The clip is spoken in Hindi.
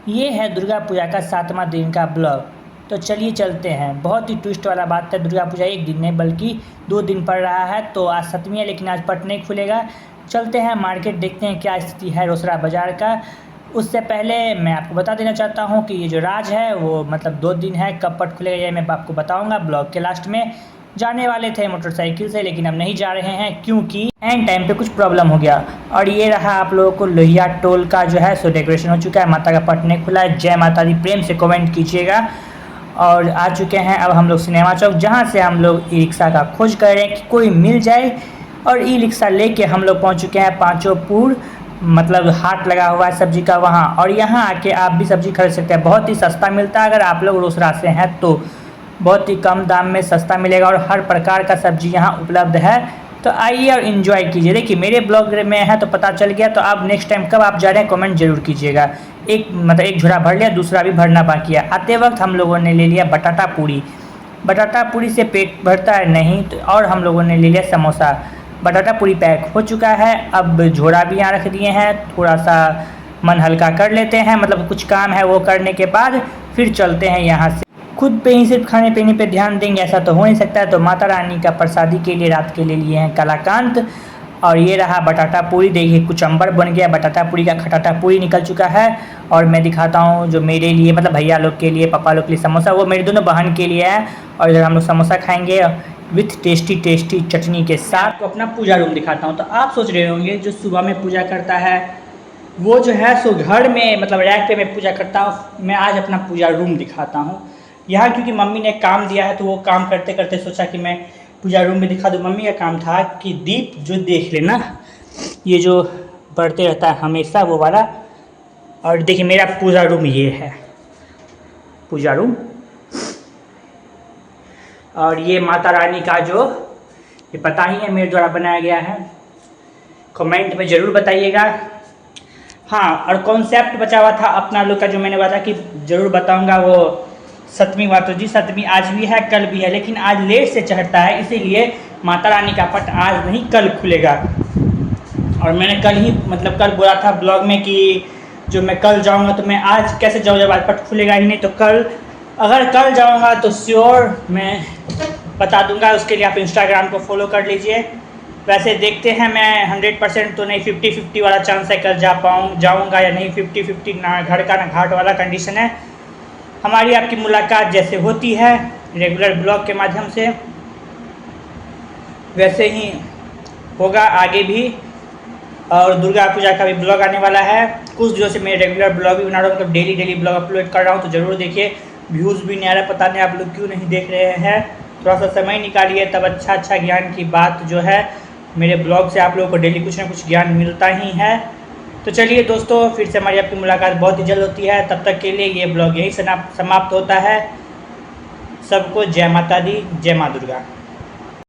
ये है दुर्गा पूजा का 7वां दिन का ब्लॉग। तो चलिए चलते हैं। बहुत ही ट्विस्ट वाला बात है, दुर्गा पूजा एक दिन नहीं बल्कि 2 दिन पड़ रहा है। तो आज 7वीं है लेकिन आज पट नहीं खुलेगा। चलते हैं मार्केट, देखते हैं क्या स्थिति है रोसड़ा बाज़ार का। उससे पहले मैं आपको बता देना चाहता हूँ कि ये जो राज है वो मतलब 2 दिन है, कब पट खुलेगा ये मैं आपको बताऊँगा ब्लॉग के लास्ट में। जाने वाले थे मोटरसाइकिल से लेकिन अब नहीं जा रहे हैं क्योंकि एंड टाइम पे कुछ प्रॉब्लम हो गया। और ये रहा आप लोगों को लोहिया टोल का जो है सो डेकोरेशन हो चुका है। माता का पट नहीं खुला है। जय माता दी, प्रेम से कमेंट कीजिएगा। और आ चुके हैं अब हम लोग सिनेमा चौक, जहाँ से हम लोग ई रिक्शा का खोज कर रहे हैं कि कोई मिल जाए। और ई रिक्शा लेके हम लोग पहुँच चुके हैं पांचोपुर, मतलब हाट लगा हुआ है सब्जी का वहाँ। और यहाँ आके आप भी सब्जी खरीद सकते हैं, बहुत ही सस्ता मिलता है। अगर आप लोग रोसड़ा से हैं तो बहुत ही कम दाम में सस्ता मिलेगा और हर प्रकार का सब्जी यहाँ उपलब्ध है। तो आइए और इन्जॉय कीजिए। देखिए मेरे ब्लॉग में है तो पता चल गया। तो आप नेक्स्ट टाइम कब आप जा रहे हैं कमेंट जरूर कीजिएगा। एक झोरा भर लिया, दूसरा भी भरना बाकी है। आते वक्त हम लोगों ने ले लिया बटाटा पूरी। बटाटा पूरी से पेट भरता है नहीं तो, और हम लोगों ने ले लिया समोसा। बटाटा पूरी पैक हो चुका है। अब झोरा भी यहाँ रख दिए हैं, थोड़ा सा मन हल्का कर लेते हैं, मतलब कुछ काम है वो करने के बाद फिर चलते हैं यहाँ से। खुद पे ही सिर्फ खाने पीने पे ध्यान देंगे ऐसा तो हो नहीं सकता है। तो माता रानी का प्रसादी के लिए रात के लिए लिए हैं कलाकांत। और ये रहा बटाटा पूरी। देखिए कुचम्बर बन गया बटाटा पूरी का, खटाटा पूरी निकल चुका है। और मैं दिखाता हूँ जो मेरे लिए, मतलब भैया लोग के लिए, पापा लोग के लिए समोसा, वो मेरी दोनों बहन के लिए है। और इधर हम लोग समोसा खाएंगे विथ टेस्टी टेस्टी चटनी के साथ। तो अपना पूजा रूम दिखाता हूँ। तो आप सोच रहे होंगे जो सुबह में पूजा करता है वो जो है सो घर में मतलब रैक पे मैं पूजा करता हूँ। मैं आज अपना पूजा रूम दिखाता हूँ यहाँ, क्योंकि मम्मी ने काम दिया है तो वो काम करते करते सोचा कि मैं पूजा रूम में दिखा दूँ। मम्मी का काम था कि दीप जो देख लेना, ये जो बढ़ते रहता है हमेशा वो वाला। और देखिए मेरा पूजा रूम ये है, पूजा रूम। और ये माता रानी का जो ये पता ही है मेरे द्वारा बनाया गया है, कमेंट में ज़रूर बताइएगा। हाँ, और कॉन्सेप्ट बचा हुआ था अपना लोग का जो मैंने बताया कि ज़रूर बताऊँगा, वो 7वीं बार। तो जी 7वीं आज भी है कल भी है, लेकिन आज लेट से चढ़ता है इसीलिए माता रानी का पट आज नहीं कल खुलेगा। और मैंने कल ही मतलब कल बोला था ब्लॉग में कि जो मैं कल जाऊंगा, तो मैं आज कैसे जाऊँ जब आज पट खुलेगा ही नहीं। तो कल अगर कल जाऊंगा तो श्योर मैं बता दूंगा, उसके लिए आप इंस्टाग्राम को फॉलो कर लीजिए। वैसे देखते हैं, मैं 100% तो नहीं, 50-50 वाला चांस है कल जाऊंगा या नहीं। 50-50 ना घर का ना घाट वाला कंडीशन है। हमारी आपकी मुलाकात जैसे होती है रेगुलर ब्लॉग के माध्यम से, वैसे ही होगा आगे भी। और दुर्गा पूजा का भी ब्लॉग आने वाला है। कुछ दिनों से मैं रेगुलर ब्लॉग भी बना रहा हूँ, मतलब डेली ब्लॉग अपलोड कर रहा हूँ। तो ज़रूर देखिए, व्यूज़ भी नहीं आ रहा, पता नहीं आप लोग क्यों नहीं देख रहे हैं। थोड़ा सा समय निकालिए, तब अच्छा ज्ञान की बात जो है मेरे ब्लॉग से आप लोगों को डेली कुछ ना कुछ ज्ञान मिलता ही है। तो चलिए दोस्तों, फिर से हमारी आपकी मुलाकात बहुत ही जल्द होती है। तब तक के लिए ये ब्लॉग यहीं समाप्त होता है। सबको जय माता दी, जय माँ दुर्गा।